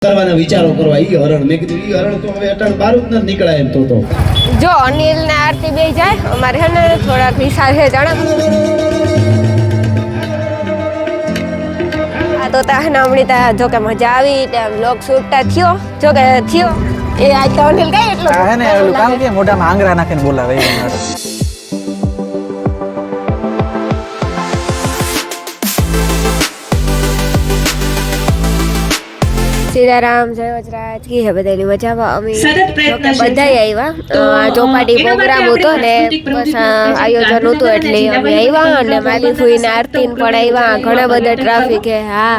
કરવાના વિચારો કરવા ઈ હરણ મેં કીધું ઈ હરણ તો હવે અટાણ બહાર જ ન નીકળાય એમ તો જો અનિલ ને આરતી બે જાય અમારે હે ને થોડાક વિશાળ છે જણા આ તો તા હમણી તા જો કે મજા આવી ત્યાં બ્લોગ શૂટતા થયો જો કે થયો એ આજ તો અનિલ કઈ એટલો હે ને ઓલું કામ કે મોઢામાં આંગળા નાખીને બોલાવે એ સીતારામ જય વજરાજ કી હે બધાની મજામાં અમે બધાય આવ્યા ચોપાટી પ્રોગ્રામ હતો ને બસ આયોજન હતું એટલે અમે આવ્યા અને માલી ફૂઈને આરતીન પણ આવ્યા ઘણા બધા ટ્રાફિક હે હા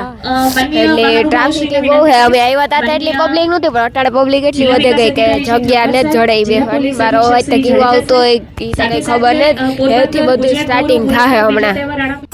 એટલે ટ્રાફિક બહુ હે અમે આવ્યા હતા એટલી પબ્લિક નહોતી પણ અટાણે પબ્લિક એટલી વધે ગઈ કે જગ્યા ને જડાઈ બેસવાની મારો અવાજ તો કેવો આવતો હોય એ તને ખબર ને એથી બધું સ્ટાર્ટિંગ થાય હમણાં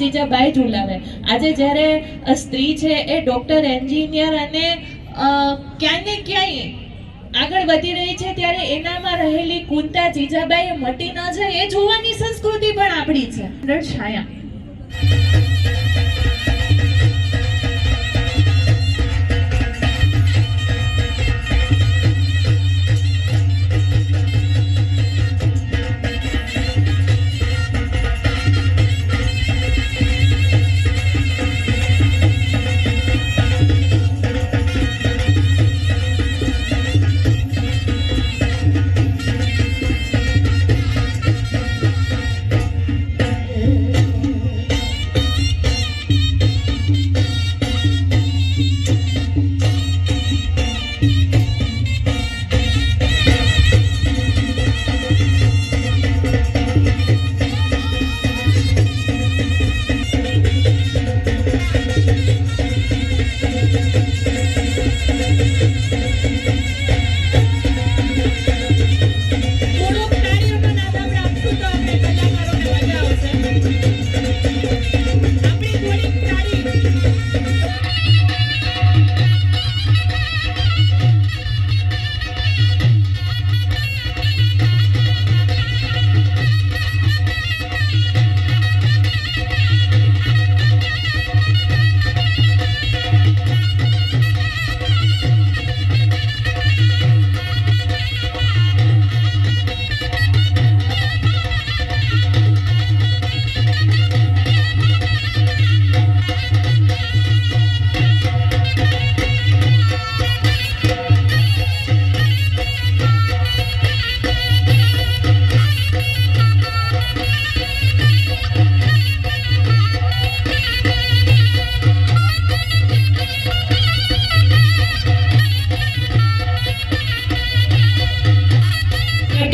જીજાબાઈ ઝુલાવે આજે જ્યારે સ્ત્રી છે એ ડોક્ટર એન્જિનિયર અને ક્યાંય ને ક્યાંય આગળ વધી રહી છે ત્યારે એનામાં રહેલી કુંતા જીજાબાઈ મટી ન જાય એ જોવાની સંસ્કૃતિ પણ આપણી છે છાયા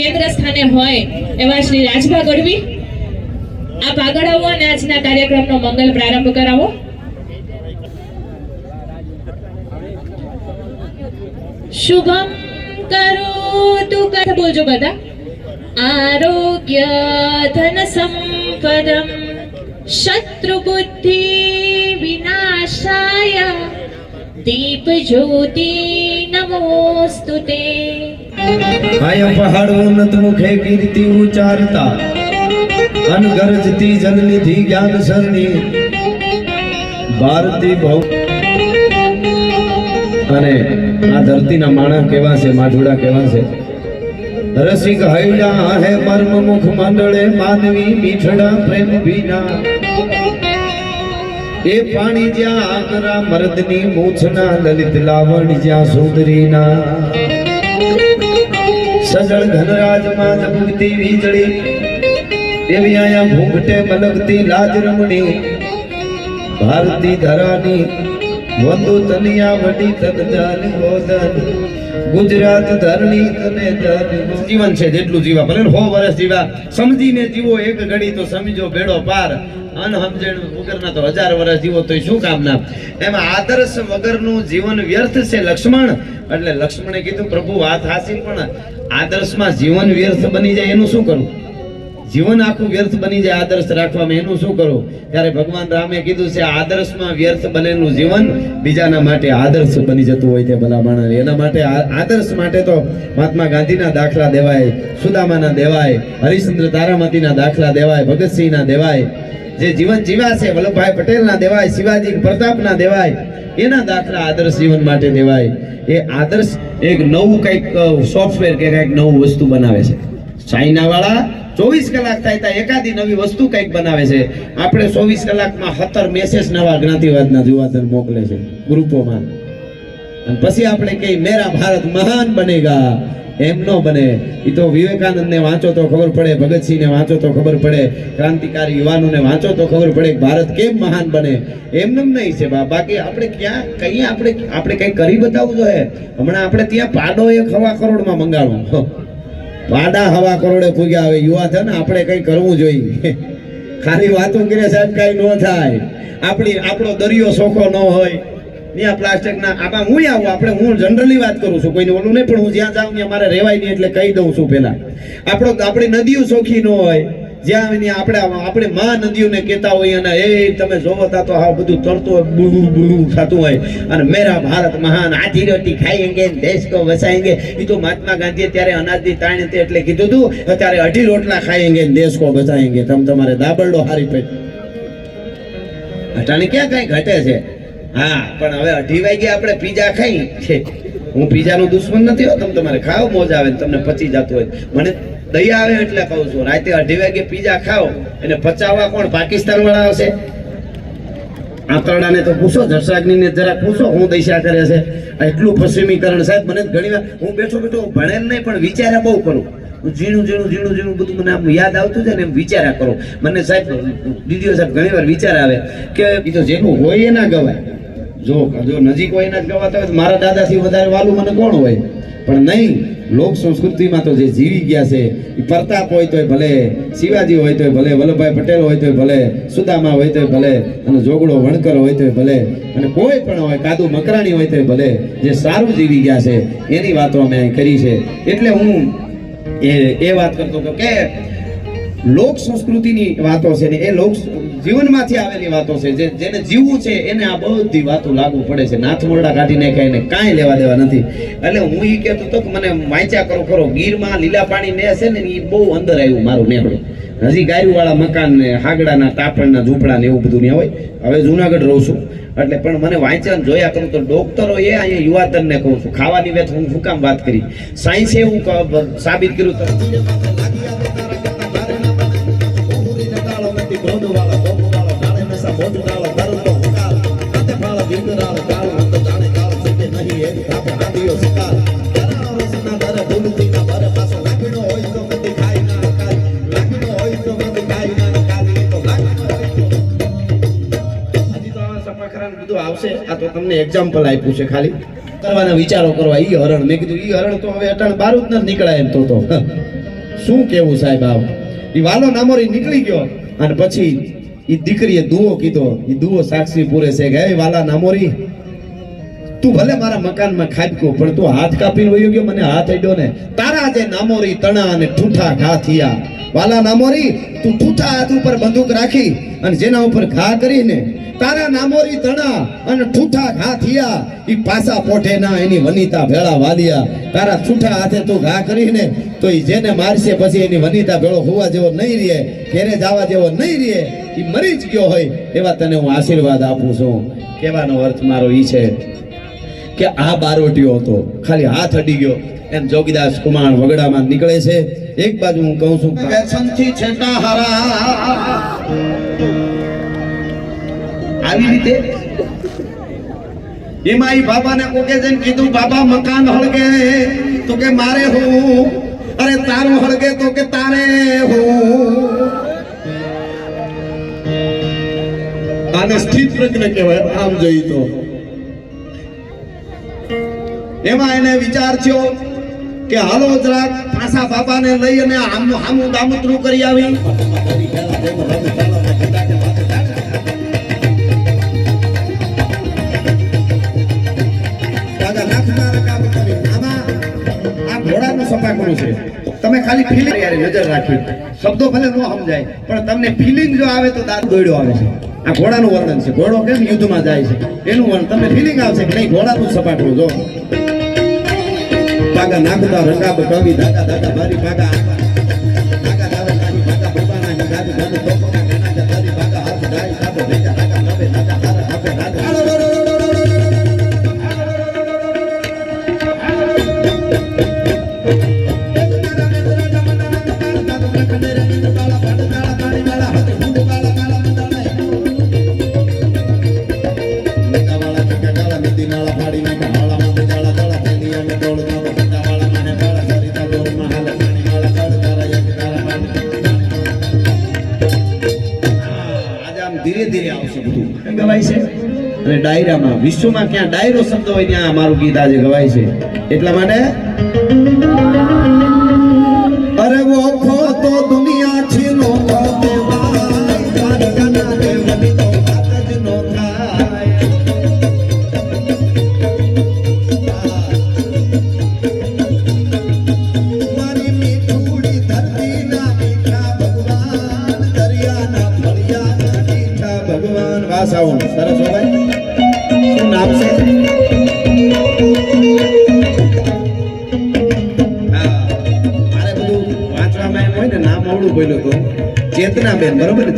કેન્દ્ર સ્થાને હોય એવા શ્રી રાજભા ગઢવી આપ આગળ આવો અને આજના કાર્યક્રમનો મંગલ પ્રારંભ કરાવો. શુભમ કરોતુ કર બોલજો બધા. આરોગ્ય ધન સંપદમ શત્રુ બુદ્ધિ વિનાશાય દીપ જ્યોતિ નમોસ્તુતે. કાય પહાડ ઉન્નત મુખે કીર્તિ ઉચારતા અનગરજતી જનનિધિ જ્ઞાન સરણી ભારતી ભવ અને આ ધરતીના માણસ કેવા છે, માઠોડા કેવા છે. રસિક હૈયા હે મર્મ મુખ મંડળે માનવી મીઠડા પ્રેમ વિના. એ પાણી જ્યાં આકરા મર્દની મૂછના લલિત લાવણ જ્યાં સુંદરીના. સજળ ઘનરાજમાં ઝબુકતી વીજળી એવી આયા ઘૂંઘટે મલકતી લાજ રમણી. ભારતી ધરાની વંદુ તનિયા વડી તન ગોદન. ગુજરાત ધરણી તને ધન. જીવન છે જેટલું જીવા ભલે 100 વર્ષ જીવા, સમજીને જીવો એક ઘડી તો સમજો બેડો પાર. અનહમજણ વગરના તો 1000 વર્ષ જીવો તો શું કામના. એમાં આદર્શ વગરનું જીવન વ્યર્થ છે લક્ષ્મણ. એટલે લક્ષ્મણે કીધું પ્રભુ વાત હાસિલ, પણ આદર્શમાં જીવન વ્યર્થ બની જાય એનું શું કરું? જીવન આખું વ્યર્થ બની જાય આદર્શ રાખવામાં એનું શું કરું? ત્યારે ભગવાન રામે કીધું છે આદર્શમાં વ્યર્થ બનેલું જીવન બીજાના માટે આદર્શ બની જતું હોય છે ભલા માણસ. એના માટે આદર્શ માટે તો મહાત્મા ગાંધીના દાખલા દેવાય, સુદામાના દેવાય, હરિશ્ચંદ્ર તારામતીના દાખલા દેવાય, ભગતસિંહના દેવાય, જે જીવન જીવા છે વલ્લભભાઈ પટેલના દેવાય, શિવાજી પ્રતાપના દેવાય. એના દાખલા આદર્શ જીવન માટે દેવાય. એ આદર્શ એક નવું કંઈક સોફ્ટવેર કે કંઈક નવું વસ્તુ બનાવે છે. ચાઇના વાળા 24 કલાક થાય ત્યાં એકાદી નવી વસ્તુ કંઈક બનાવે છે. આપણે 24 કલાકમાં 17 મેસેજ નવા જ્ઞાતિવાદના યુવાધન મોકલે છે ગ્રુપોમાં. અને પછી આપણે કઈ મેરા ભારત મહાન બનેગા, એમ ન બને. એ તો વિવેકાનંદને વાંચો તો ખબર પડે, ભગતસિંહને વાંચો તો ખબર પડે, ક્રાંતિકારી યુવાનોને વાંચો તો ખબર પડે કે ભારત કેમ મહાન બને. એમનેમ નહીં છે બાકી આપણે ક્યાં કઈ આપણે કઈ કરી બતાવવું જોઈએ. હમણાં આપણે ત્યાં પાડો 1 કરોડમાં મંગાડવો, પાડા 1 કરોડે પૂગ્યા. હવે યુવા છે ને આપણે કઈ કરવું જોઈએ. ખાલી વાતો કરે સાહેબ કઈ ન થાય. આપણો દરિયો સોખો ન હોય ત્યાં પ્લાસ્ટિકના આમાં હું આવું હું જનરલી વાત કરું છું, કોઈને ઓલું નહીં, પણ હું જ્યાં જાઉં ત્યાં મારે રહેવાય નહીં એટલે કહી દઉં છું. પેલા આપણી નદીઓ સોખી ન હોય, જ્યાં આપણે મા નદીઓને કહેતા હોય અને એ તમે જોવો તા તો હા બધું તરતું બુલુ બુલુ થતું હોય. અને મેરા ભારત મહાન, આધી રોટી ખાएंगे દેશ કો બચાएंगे. એ તો મહાત્મા ગાંધીએ ત્યારે અનાજની તાણ હતી એટલે કીધું હતું. અત્યારે 2.5 રોટલા ખાएंगे દેશ કો બચાएंगे. તમારે દાબરડો હારી પેટ અટાણે ક્યાં કઈ ઘટે છે. હા પણ હવે 2:30 વાગે આપણે પીઝા ખાઈ છે. હું પીઝાનો દુશ્મન નથી હો, તમારે ખાઓ મોજ આવે, તમને પચી જતું હોય. મને દયા આવે એટલે કહું છું, રાતે 2:30 વાગે પીઝા ખાઓ એને પચાવવા કોણ? પાકિસ્તાન વાળા આવશે? આંતરડાને તો પૂછો, જસરાગ્નિને જરા પૂછો હું દશા કરે છે. એટલું પશ્ચિમીકરણ સાહેબ. મને ઘણી વાર હું બેઠો ભણેલ નહીં પણ વિચાર્યા બહુ કરું. ઝીણું બધું મને આમ યાદ આવતું છે ને એમ વિચાર્યા કરો. મને સાહેબ દીદીઓ સાહેબ ઘણી વાર વિચાર આવે કે એ તો જેનું હોય એના ગવાય. જો નજીક હોય એના જ ગવાતા હોય. મારા દાદાથી વધારે વાલું મને કોણ હોય? પણ નહીં, લોક સંસ્કૃતિમાં તો જે જીવી ગયા છે એ પ્રતાપ હોય તોય ભલે, શિવાજી હોય તોય ભલે, વલ્લભભાઈ પટેલ હોય તોય ભલે, સુદામા હોય તોય ભલે, અને જોગડો વણકર હોય તોય ભલે, અને કોઈ પણ હોય, કાદુ મકરાણી હોય તોય ભલે, જે સારું જીવી ગયા છે એની વાતો અમે અહીં કરી છે. એટલે હું એ વાત કરતો હતો કે લોક સંસ્કૃતિની વાતો છે ને એ લોક જીવનમાંથી આવેલી વાતો છે. જેને જીવવું છે એને આ બધી વાતો લાગુ પડે છે. નાથ મોરડા કાઢીને કહીને કાંઈ લેવા દેવા નથી. એટલે હું એ કહેતો હતો કે મને વાંચ્યા કરો ખરો. ગીરમાં લીલા પાણી ને છે ને એ બહુ અંદર આવ્યું મારું નેહડું. હજી ગાયું વાળા મકાન ને હાગડાના તાપણના ઝૂંપડા ને એવું બધું ત્યાં હોય. હવે જુનાગઢ રહું છું એટલે પણ મને વાંચ્યા જોયા કરું તો ડોક્ટરો એ અહીંયા યુવાધનને કહું છું ખાવાની વેત હું શું કામ વાત કરી. સાયન્સે એવું સાબિત કર્યું તો આવશે. આ તો તમને એક્ઝામ્પલ આપ્યું છે ખાલી કરવાના વિચારો કરવા. ઈ હરણ મેં કીધું ઈ હરણ તો હવે અટાણ બારું જ ન નીકળાય એમ તો શું કેવું સાહેબ. આવ ઈ વાલો નામોરી નીકળી ગયો અને પછી ઈ દીકરીએ દુઓ કીધો. ઈ દુઓ સાક્ષી પૂરે છે કે હે વાલા નામોરી, તું ભલે મારા મકાનમાં ખાબકો પણ તું હાથ કાપીને વયો ગયો, મને હાથ અડ્યો ને. તારા જે નામોરી તણા અને ઠૂઠા ઘા થયા વાલા નામોરી તું ઠૂઠા હાથ ઉપર બંદૂક રાખી અને જેના ઉપર ઘા કરીને તારા નામોરી તણા અને ઠૂઠા ઘા થયા ઈ પાસા પોઠે ના એની વનિતા ભેળા વાલિયા તારા ઠૂઠા હાથે તું ઘા કરીને તો ઈ જેને મારશે પછી એની વનિતા ભેળો હોવા જેવો નહીં રહે, ઘેરે જવા જેવો નહીં રહે, ઈ મરી જ ગયો હોય એવા તને હું આશીર્વાદ આપું છું. કહેવાનો અર્થ મારો ઈ છે કે આ બારોટિયો હતો, ખાલી હાથ અડી ગયો એમ જોગીદાસ કુમાર વગડામાં નીકળે છે. એક બાજુ હું કહું છું વ્યસનથી છેટા હારા આવી રીતે એમાં ઈ બાબાને કોકે જઈને કીધું બાબા મકાન હળગે તો કે મારે હું, અરે તારું હળગે તો કે તારે હું. આને સ્થિત પ્રજ્ઞ કહેવાય આમ જોઈ તો. એમાં એને વિચાર થયો કે હાલો જરાક પાછા બાપાને લઈ અને આમનું દામતરું કરી આવી. ઘોડાનું સપાકડું છે, તમે ખાલી ફિલિંગ નજર રાખી, શબ્દો ભલે ન સમજાય પણ તમને ફિલિંગ જો આવે તો દાંત દોડ્યો આવે છે. આ ઘોડાનું વર્ણન છે, ઘોડો કેમ યુદ્ધમાં જાય છે એનું વર્ણન, તમને ફિલિંગ આવશે કે નહીં ઘોડાનું સપાકડું જો. પાગા નાખતા રંગા કવિ દાદા દાદા મારી પાગા પાગા દાદા નાની પાગા બાબા નાની દાદી દાદા તોપા કેના દાદી પાગા હાથ ડાઈ સાબો બેજા કાકા નવે દાદા હારા આપે દાદા ધીરે ધીરે આવશે બધું ગવાય છે. અને ડાયરામાં વિશ્વમાં ક્યાં ડાયરો શબ્દ હોય ત્યાં અમારું ગીત આજે ગવાય છે. એટલા માટે અરે વો ખો તો દુનિયા છે નો ખો દેવાય કાના દેવની તો વાત જ નો થાય. મારી મીઠુડી ધરતી ના મીઠા ભગવાન દરિયાના ફળિયા ભગવાન વાસાઓ સરસ હો ભાઈ. શું નામ છે? મારે બધું વાંચવામાં એમ હોય ને નામ આવડું બોલ્યો તો ચેતનાબેન, બરોબર ને?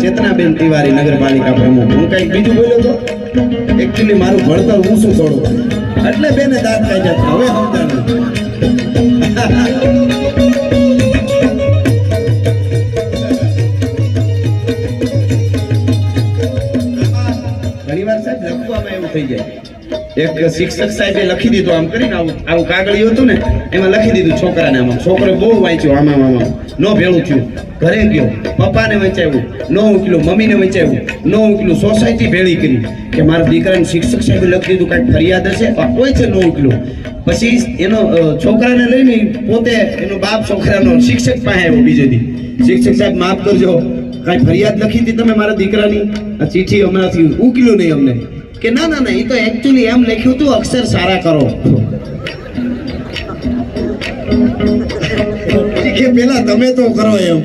ચેતનાબેન તિવારી નગરપાલિકા પ્રમુખ. હું કઈક બીજું બોલ્યો તો એકચ્યુઅલી મારું ભણતર ઊંચું થોડું એટલે બેને દાંત કાઢ્યા. હવે સમજાણું. થઈ જાય. એક શિક્ષક સાહેબે લખી દીધું આમ કરીને આવું કાગળિયું હતું ને એમાં લખી દીધું છોકરાને. આમાં છોકરો બહુ વાંચ્યો, આમાં નો ભેળું થયું, ઘરે ગયો, પપ્પાને વંચાવ્યું, નો ઉકલ્યું, મમ્મીને વંચાવ્યું, નો ઉકલ્યું, સોસાયટી ભેળી કરી કે મારા દીકરાને શિક્ષક સાહેબે લખી દીધું કાંઈક ફરિયાદ હશે, કોઈ છે નો ઉકલ્યું. પછી એનો છોકરાને લઈને પોતે એનો બાપ છોકરાનો શિક્ષક પાસે આવ્યો બીજે દી. શિક્ષક સાહેબ માફ કરજો, કાંઈ ફરિયાદ લખી હતી તમે મારા દીકરાની, આ ચીઠી હમણાંથી ઉકલ્યું નહીં અમને. કે ના ના ના, એ તો એકચ્યુઅલી એમ લખ્યું હતું અક્ષર સારા કરો. કે પેલા તમે તો કરો એમ.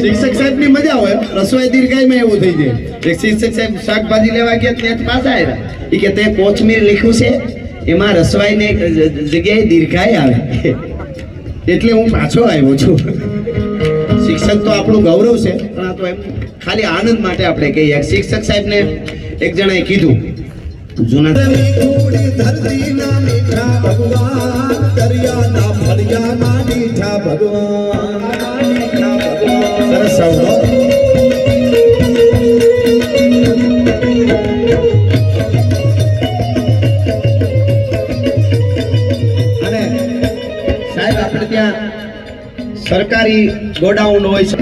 શિક્ષક સાહેબ ની મજા હોય, રસોઈ દીર્ઘાઈમાં એવું થઈ જાય. એક શિક્ષક સાહેબ શાકભાજી લેવા ગયા ત્યાં પાછા આવ્યા, એ કે તે કોથમીર લખ્યું છે એમાં રસવાઈ ને જગ્યાએ દીર્ઘાઈ આવે એટલે હું પાછો આવ્યો છું. શિક્ષક તો આપણું ગૌરવ છે, પણ આ તો એમ ખાલી આનંદ માટે આપણે કહીએ. શિક્ષક સાહેબ ને એક જણાએ કીધું જૂના ધરતીના મીઠા ભગવાન દરિયાના ફળિયાના મીઠા ભગવાન સરસ સાંભળો. અને સાહેબ આપણે ત્યાં સરકારી ગોડાઉન હોય છે.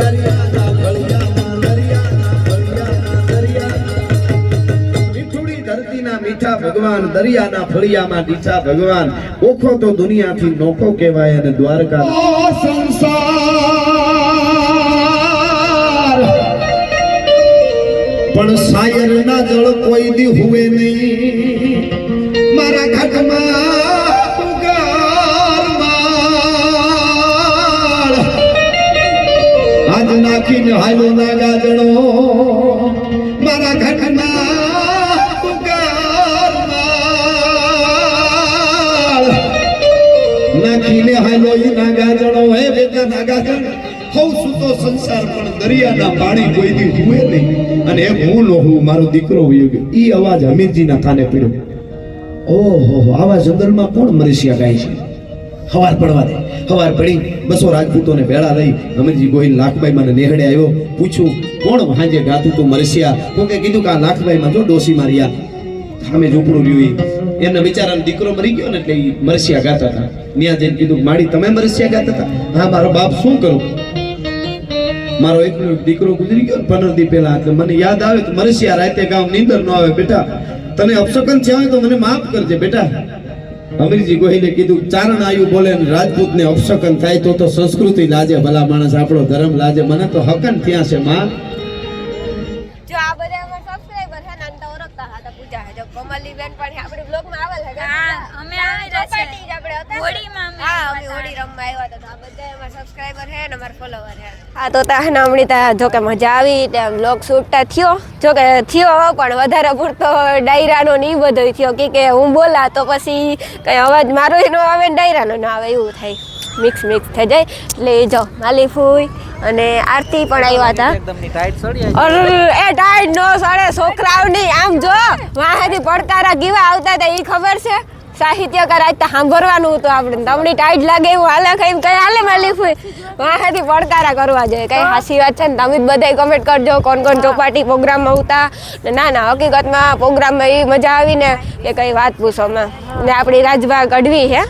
દરિયાના ફળિયામાં દરિયાના ફળિયામાં દરિયા મીઠુડી ધરતીના મીઠા ભગવાન દરિયાના ફળિયામાં મીઠા ભગવાન ઓખો તો દુનિયાથી નોખો કહેવાય અને દ્વારકા સંસાર પણ સાયર ના જળ કોઈ દી હુએ નહીં મારા ઘાટમાં ઉગાર આજ નાખીને હાલો ના ગાજણો મારા ઘાટમાં ઉગાર નાખીને હાલો ઈ ના ગાજણો હે બેટા ના ગાજણ હઉ સુતો સંસાર પણ દરિયાના પાણી કોઈ દી હુએ નહીં અને એ હું નો હું મારો દીકરો વયો ગયો ઈ અવાજ હમીરજીના કાને પડ્યો ઓહો આવા જંગલમાં કોણ મરસિયા ગાય છે હવાર પડવા દે હવાર પડી 200 રાજપૂતોને ભેળા લઈ હમીરજી ગોહિલ લાખભાઈ મને નેહડે આવ્યો પૂછ્યું કોણ હાંજે ગાતું તું મરસિયા કોકે કીધું કે આ લાખભાઈ માં જો ડોસી મારિયા સામે ઝૂંપડું રહ્યું એમને બિચારાનો દીકરો મરી ગયો ને એટલે ઈ મરસિયા ગાતા હતા ન્યા જઈને કીધું માડી તમે મરસિયા ગાતા હતા હા મારો બાપ શું કરું મારો એકનો દીકરો ગુજરી ગયો 15 દી પહેલા એટલે મને યાદ આવે તો મરસિયા રાતે ગામ નીંદર ન આવે બેટા તને અપશકન થયા હોય તો મને માફ કરજે બેટા અમીરજી ગોહિલે કીધું ચારણ આયુ બોલે ને રાજપૂત ને અપશકન થાય તો સંસ્કૃતિ લાજે ભલા માણસ આપણો ધર્મ લાજે મને તો હકન થયા છે માં જો આ બધા અમાર સબસ્ક્રાઇબર છે ને અંત ઓળખતા હતા પૂજા છે જો કોમલી બેન પણ આપણે બ્લોગ માં આવેલ છે હા અમે આવી રહ્યા છે ચોપાટી જ આપણે હતા હોળીમાં અમે હા અમે હોળી રમવા આવ્યા હતા આ બધા અમાર સબસ્ક્રાઇબર છે ને અમાર ફોલોવર છે હા તો તા ને હમણી તા જો કે મજા આવી તે બ્લોગ શૂટતા થયો જો કે થયો પણ વધારે પૂરતો ડાયરાનો ની બધો થયો કે હું બોલા તો પછી કઈ અવાજ મારો નો આવે ને ડાયરાનો ના આવે એવું થાય મિક્સ થઈ જાય એટલે જો માલી ફૂઈ અને આરતી પણ આવ્યા હતા એકદમની ટાઈટ સડી અરે એ ટાઈટ નો સડે છોકરાઓની આમ જો વાહેથી પડકારા કેવા આવતા હતા ઈ ખબર છે સાહિત્યકાર આજ તો સાંભળવાનું હતું આપણે તમને ટાઈટ લાગે એવું હાલે ખાઈને કઈ હાલે માલી ફૂઈ વાહેથી પડકારા કરવા જોઈએ કઈ હાસી વાત છે ને તમે બધાય કમેન્ટ કરજો કોણ ચોપાટી પ્રોગ્રામમાં આવતા ના હકીકતમાં પ્રોગ્રામમાં એવી મજા આવી ને કે કઈ વાત પૂછો માં ને આપણી રાજભા કઢવી હે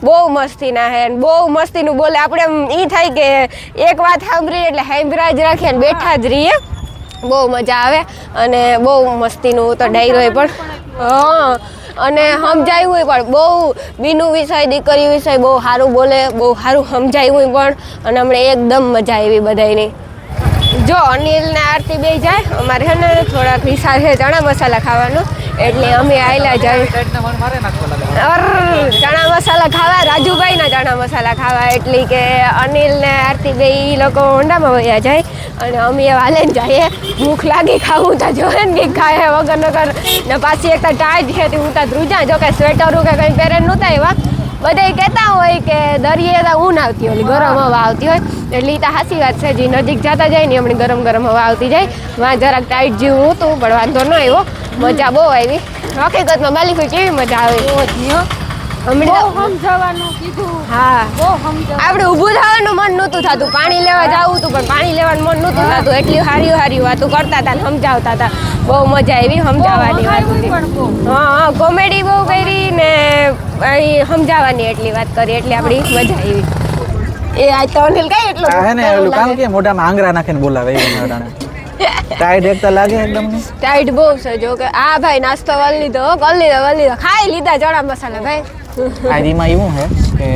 બહુ મસ્તીના હે બહુ મસ્તીનું બોલે આપણે ઈ થાય કે એક વાત સાંભળીએ એટલે સાંભળા જ રાખીએ ને બેઠા જ રહીએ બહુ મજા આવે અને બહુ મસ્તીનું તો ડાયરો પણ હા અને સમજાયું હોય પણ બહુ બીનું વિષય દીકરી વિષય બહુ સારું બોલે બહુ સારું સમજાયું હોય પણ અને હમણાં એકદમ મજા આવી બધાની જો અનિલ ને આરતી બે જાય અમારે છે ને થોડાક વિચાર છે ચણા મસાલા ખાવાનો એટલે અમે આયલા જાય ચણા મસાલા ખાવા રાજુભાઈના ચણા મસાલા ખાવા એટલે કે અનિલ ને આરતી બે ઈ લોકો હોન્ડામાં વયા જાય અને અમે હાલે ને જઈએ ભૂખ લાગી ખાવું તો જોવે ને કંઈક ખાય વગર ને પાછી એક ટાઈટ છે હું તો ધ્રુજા જો કે સ્વેટરું કે કંઈ પહેરે નહોતા એવા બધા કહેતા હોય કે દરિયે ઊન આવતી હોય ગરમ હવા આવતી હોય એટલે એ તો સાચી વાત છે જે નજીક જતા જાય ને હમણાં ગરમ હવા આવતી જાય વાં જરાક ટાઈટ જેવું હતું પણ વાંધો ન આવ્યો મજા બહુ આવી હકીકતમાં માલિક કેવી મજા આવે સમજાવવાનું કીધું હા આપણે ઊભું થવાનું મન નહોતું થતું પાણી લેવા જવું હતું પણ પાણી લેવાનું મન નહોતું થતું એટલી હારી વાતો કરતા હતા ને સમજાવતા હતા બહુ મજા આવી સમજાવવાની વાત હા કોમેડી બહુ કરી ને સમજાવવાની એટલી વાત કરી એટલે આપણી મજા આવી એ આજ તો અનિલ કઈ એટલું હે ને ઓલું કામ કે મોઢામાં આંગરા નાખીને બોલાવે એવું નડાણે ટાઈટ એક તો લાગે એકદમ ટાઈટ બહુ છે જો કે આ ભાઈ નાસ્તો કરી લીધો ખાઈ લીધા ચણા મસાલા ભાઈ આદીમાં એવું હે કે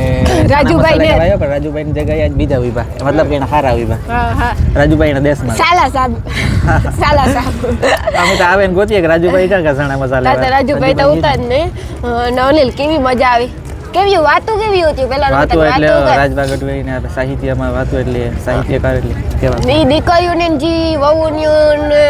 રાજુભાઈ ને પણ રાજુભાઈ ની જગ્યાએ આજ બીજા વિભા મતલબ કે એના હારા વિભા હા રાજુભાઈ ના દેશમાં સાલા સાહેબ અમે તો આવે ને ગોતીએ કે રાજુભાઈ ક્યાં ચણા મસાલા રાજુભાઈ તો ઉતાર ને અનિલ કેવી મજા આવી કેવી વાતો કેવી હતી પેલા વાતો એટલે રાજભા ગઢવી ને સાહિત્યમાં વાતો એટલે સાહિત્યકાર એટલે કેવા ઈ દીકરીઓને જી વહુની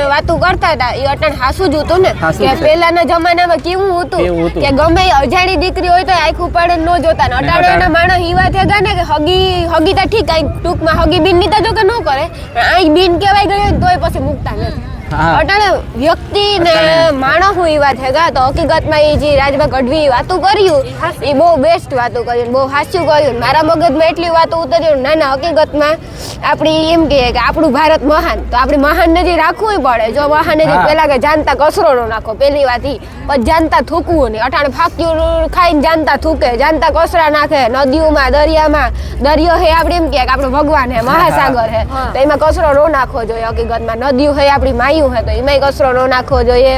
વાતો કરતા હતા એ અટણ હાસુ જ હતું ને કે પહેલાના જમાનામાં કેવું હતું કે ગમે અજાણી દીકરી હોય તો આંખું પાડે ન જોતા ને અટાણાના માણસ ઈવા થયા ને કે હગી તો ઠીક ટૂંકમાં હગી બીન ની તો જો કે ન કરે આંખ બીન કહેવાય ગયો તોય પછી મૂકતા નથી હા. અટાણે વ્યક્તિ ને માણસ હું ઈ વાત હેગા તો હકીકતમાં ઈ જે રાજભા ગઢવી વાતું કર્યું ઈ બહુ બેસ્ટ વાતું કર્યું બહુ હાસ્યું કર્યું મારા મગજમાં એટલી વાતો ઉતર્યું ના હકીકતમાં આપણી એમ કહે કે આપણું ભારત મહાન તો આપણી મહાન નજી રાખવું પડે જો મહાન નજી પેલા કે જાનતા કચરો ન નાખો પેલી વાત ઈ પછી જાનતા થૂકવું નહીં અટાણે ફાક્યું ખાઈને જાનતા થૂકે જાનતા કચરા નાખે નદીઓમાં દરિયામાં દરિયો હે આપણે એમ કહે કે આપણો ભગવાન હે મહાસાગર હે તો એમાં કચરો ન નાખવો જોઈએ હકીકતમાં નદીઓ હે આપણી માયું હે તો એમાંય કચરો ન નાખવો જોઈએ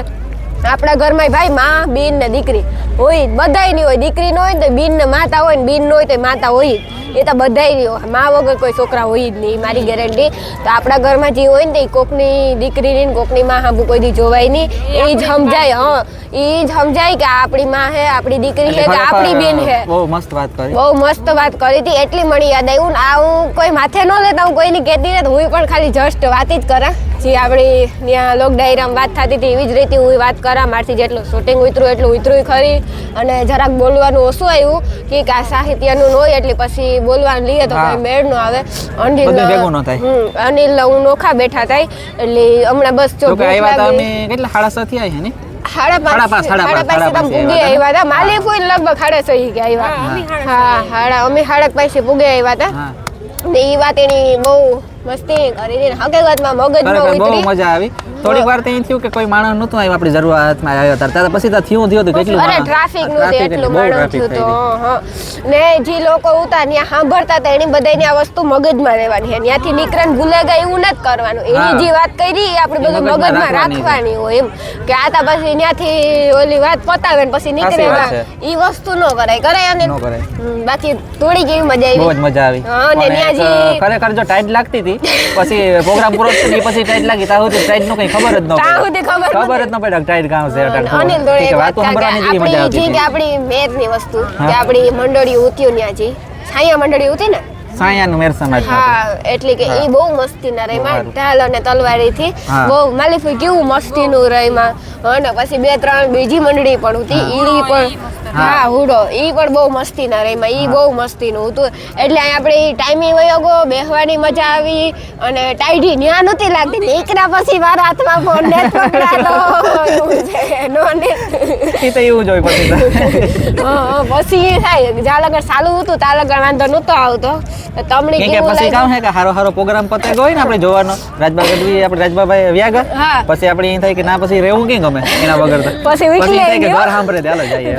આપણા ઘરમાં ભાઈ માં બેન ને દીકરી હોય બધાય ની હોય દીકરી ન હોય ને તો બેન ને માતા હોય ને બેન ન હોય તો માતા હોય એ તો બધાય ની હોય માં વગર કોઈ છોકરા હોય જ નહીં મારી ગેરંટી તો આપણા ઘરમાં જે હોય ને તો કોકની દીકરીની ને કોકની માં હાબુ કોઈ દી જોવાય નહીં એ જ સમજાય એ જ સમજાય કે આ આપણી માં હે આપણી દીકરી હે કે આપણી બેન હે બહુ મસ્ત વાત કરી બહુ મસ્ત વાત કરી હતી એટલી મને યાદ આવ્યું ને આ હું કોઈ માથે ન લેતા હું કોઈની કહેતી ને હું પણ ખાલી જસ્ટ વાત જ કરા જે આપણી ત્યાં લોક ડાયરામાં વાત થતી હતી એવી જ રીતે હું વાત કરા મારથી જેટલું શૂટિંગ ઉતર્યું એટલું ઉતર્યું ખરી અને જરાક બોલવાનું ઓછું આવ્યું કે આ સાહિત્યનું ન હોય એટલે પછી બોલવાનું લઈએ તો કોઈ મેળ ન આવે અનિલ હું નોખા બેઠા થાય એટલે હમણાં બસ જો કેટલા 6:30 થયા છે ને 5:30 પૂગી આવ્યા હતા માલી ફૂઈ લગભગ 6:30 કે આવ્યા અમે 5:30 પૂગી આવ્યા હતા ને ઈ વાત એની બહુ મસ્તી કરી હકીકતમાં મગજમાં ઉતરી બહુ મજા આવી થોડીક વાર તો થયું કે કોઈ માણસ નહોતું આવ્યું આપણી જરૂરિયાતમાં આવ્યો ત્યારે પછી તો થયું કેટલું અરે ટ્રાફિક નું એટલું માણસ થયું તો ને જે લોકો ઉતા ત્યાં સાંભળતા હતા એની બધાની આ વસ્તુ મગજમાં રહેવાની છે ત્યાંથી નીકળન ભૂલે ગયા એવું નથી કરવાનું એની જે વાત કરી આપણે બધું મગજમાં રાખવાની હોય એમ કે આ તા પછી ત્યાંથી ઓલી વાત પતાવે ને પછી નીકળે ઈ વસ્તુ ન કરાય અને બાકી થોડી કેવી મજા આવી બહુ જ મજા આવી અને ત્યાંથી ખરેખર જો ટાઈટ લાગતી હતી પછી પ્રોગ્રામ પૂરો થઈ પછી ટાઈટ લાગી તા સુધી ટાઈટ નું કઈ ખબર જ ન પડી ખબર જ ન પડી ટાઈટ ગામ છે અનિલ દોડે વાતો સંભળાવાની મજા આવતી કે આપણી મેરની વસ્તુ કે આપણી મંડળી ઉત્યું ત્યાં જી છાયા મંડળી ઉતી ને સાયાનું મેર સમાજ હા એટલે કે ઈ બહુ મસ્તી ના રહીમાં ઢાલ અને તલવારી થી બહુ માલીફુઈ કેવું મસ્તી નું રહીમાં અને પછી 2-3 બીજી મંડળી પણ હતી ઈ પણ હા હુડો ઈ પણ બહુ મસ્તી ના રહીમાં ઈ બહુ મસ્તી નું હતું એટલે આપણે ટાઈમિંગ વયો ગયો બેહવાની મજા આવી અને ટાઈડી ન્યા નહોતી લાગતી નીકળ્યા પછી મારા હાથમાં ફોન ને પકડાતો એવું છે નો ને ઈ તો એવું જ હોય પછી પછી થાય જાલગર ચાલુ હતું તાલગર વાંધો નહોતો આવતો તમને કેવું પછી કામ હે કે હારો પ્રોગ્રામ પતે ગયો ને આપણે જોવાનો રાજબા ગઢવી આપણે રાજબાભાઈ વ્યાગા પછી આપણે એ થાય કે ના પછી રહેવું કે ગમે એના વગર તો પછી વીકલે કે ઘર સાંભળે ચાલો જઈએ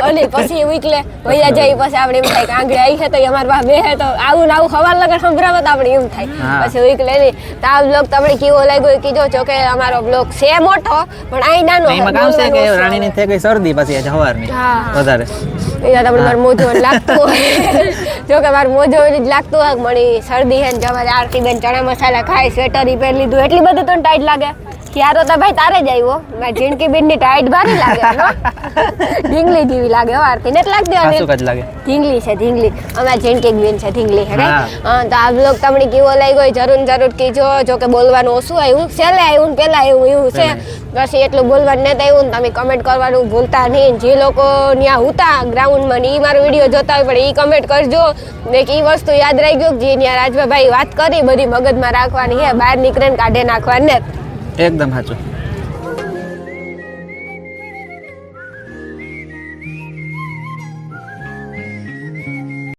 અને પછી વીકલે ભૈયા જઈ પછી આપણે એમ થાય કે આંગળે આવી છે તો અમાર પાસે બે હે તો આવું હવાર લગર સંભળાવે તો આપણે એમ થાય પછી વીકલે ની તો આ બ્લોગ તમને કેવો લાગ્યો કીધો છો કે અમારો બ્લોગ છે મોટો પણ આઈ નાનો એમાં કામ છે કે રાણીની થઈ ગઈ શરદી પછી સવારની વધારે એ તમને મારું મોઢું લાગતું હોય જો કે મારું મોઢું જ લાગતું હોય મળી શરદી હે ને જમારે આરતી બેન ચણા મસાલા ખાય સ્વેટર પહેરી લીધું એટલી બધું તો ટાઈટ લાગે ક્યારો તો ભાઈ તારે જ આવ્યો મારી જીણકી બેન ની ટાઈટ ભારી લાગે ઢીંગલી જેવી લાગે આરતી ને લાગતી લાગે ઢીંગલી છે ઢીંગલી અમારી જીણકી બેન છે ઢીંગલી હે તો આ બ્લોગ તમને કેવો લાગ્યો જરૂર કીજો જો કે બોલવાનું ઓછું આવ્યું છેલ્લે આવ્યું પેલા આવ્યું એવું છે પછી એટલું બોલવાનું નથી આવ્યું ને તમે કમેન્ટ કરવાનું ભૂલતા નહીં જે લોકો ત્યાં હતા ગ્રાઉન્ડમાં ને એ મારો વિડીયો જોતા હોય પણ એ કમેન્ટ કરજો ને એ વસ્તુ યાદ રહી ગયું જે ત્યાં રાજભાઈ વાત કરી બધી મગજમાં રાખવાની હે બહાર નીકળે ને કાઢે નાખવાની એકદમ સાચું